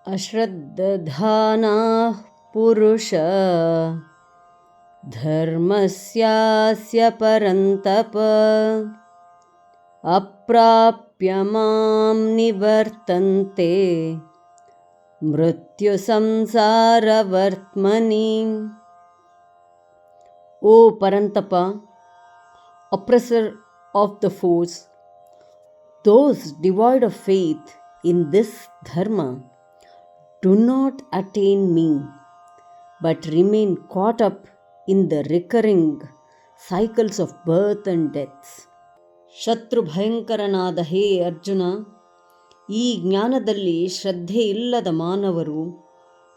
अश्रद्धधानाः पुरुष धर्मस्यास्य परन्तप अप्राप्य मां निवर्तन्ते मृत्युसंसारवर्त्मनि. O Parantapa, oppressor of the foes, those devoid of faith in this dharma do not attain me, but remain caught up in the recurring cycles of birth and deaths. ಶತ್ರು ಭಯಂಕರನಾದ ಹೇ ಅರ್ಜುನ, ಈ ಜ್ಞಾನದಲ್ಲಿ ಶ್ರದ್ಧೆ ಇಲ್ಲದ ಮಾನವರು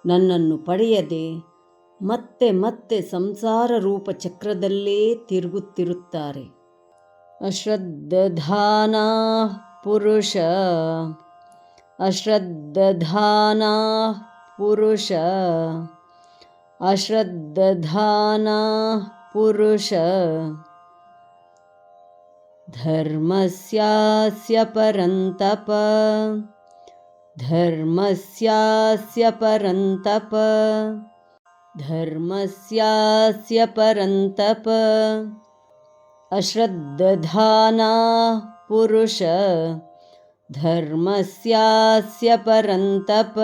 ನನ್ನನ್ನು ಪಡೆಯದೆ ಮತ್ತೆ ಮತ್ತೆ ಸಂಸಾರ ರೂಪ ಚಕ್ರದಲ್ಲೇ ತಿರುಗುತ್ತಿರುತ್ತಾರೆ. ಅಶ್ರದ್ಧಾನಾ ಪುರುಷ ಅಶ್ರದ್ಧಾನಾ ಪುರುಷ ಅಶ್ರದ್ಧಾನಾ ಪುರುಷ ಧರ್ಮಸ್ಯಾಸ್ಯ ಪರಂತಪ ಧರ್ಮಸ್ಯಾಸ್ಯ ಪರಂತಪ ಧರ್ಮಸ್ಯಾಸ್ಯ ಪರಂತಪ. ಅಶ್ರದ್ಧಾನಾ ಪುರುಷ ಧರ್ಮಸ್ಯಾಸ್ಯ ಪರಂತಪ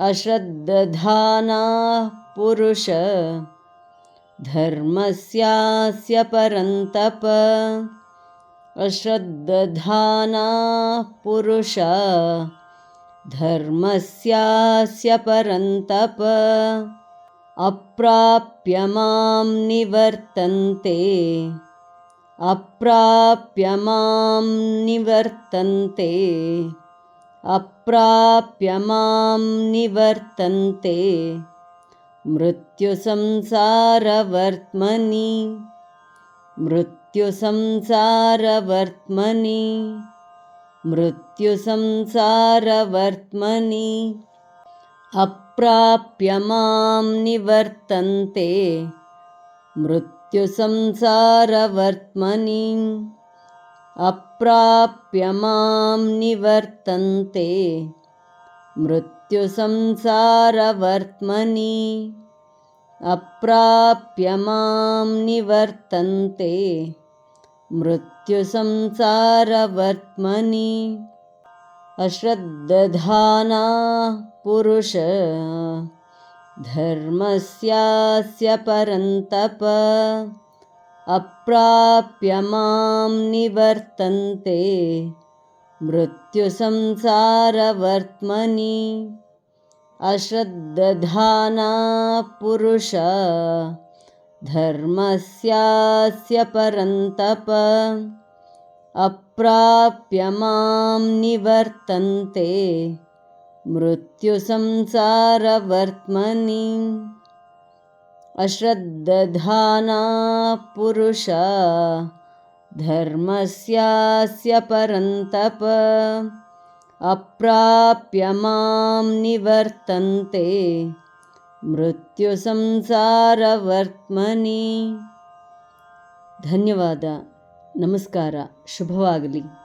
ಅಶ್ರದ್ಧಾನಾ ಪುರುಷ ಧರ್ಮಸ್ಯಾಸ್ಯ ಪರಂತಪ ಅಶ್ರದ್ಧಾನಾ ಪುರುಷ ಧರ್ಮಸ್ಯಾಸ್ಯ ಪರಂತಪ ಅಪ್ರಾಪ್ಯ ಮಾಂ ನಿವರ್ತನ್ತೆ ಅಪ್ರಾಪ್ಯ ಮಾಂ ನಿವರ್ತನ್ತೆ ಅಪ್ರಾಪ್ಯ ಮಾಂ ನಿವರ್ತನ್ತೆ ಮೃತ್ಯುಸಂಸಾರವರ್ತ್ಮನಿ ಮೃತ್ಯುಸಂಸಾರವರ್ತ್ಮನಿ ಮೃತ್ಯುಸಂಸಾರವರ್ತ್ಮನಿ. ಅಪ್ರಾಪ್ಯ ಮಾಂ ನಿವರ್ತನ್ತೆ ಮೃತ್ಯುಸಂಸಾರವರ್ತ್ಮನಿ ಅಪ್ರಾಪ್ಯ ಮಾಂ ನಿವರ್ತನ್ತೆ ಮೃತ್ಯುಸಂಸಾರವರ್ತ್ಮನಿ ಅಪ್ರಾಪ್ಯ ಮಾಂ ನಿವರ್ತನ್ತೆ ಮೃತ್ಯುಸಂಸಾರವರ್ತ್ಮನಿ. ಅಶ್ರದ್ಧಾನಾ ಪುರುಷ ಧರ್ಮಸ್ಯಾಸ್ಯ ಪರಂತಪ ಅಪ್ರಾಪ್ಯ ಮಾಂ ನಿವರ್ತನ್ತೆ ಮೃತ್ಯುಸಂಸಾರವರ್ತ್ಮನಿ. ಅಶ್ರದ್ಧಾನಾ ಪುರುಷ ಧರ್ಮಸ್ಯಾಸ್ಯ ಪರಂತಪ ಅಪ್ರಾಪ್ಯ ಮಾಂ ನಿವರ್ತನ್ತೆ ಮೃತ್ಯುಸಂಸಾರವರ್ತ್ಮನಿ. ಅಶ್ರದ್ಧಾನಾ ಪುರುಷ ಧರ್ಮಸ್ಯಾಸ್ಯ ಪರಂತಪ ಅಪ್ರಾಪ್ಯ ಮಾಂ ನಿವರ್ತನ್ತೆ ಮೃತ್ಯುಸಂಸಾರವರ್ತ್ಮನಿ. ಧನ್ಯವಾದ. ನಮಸ್ಕಾರ. ಶುಭವಾಗಲಿ.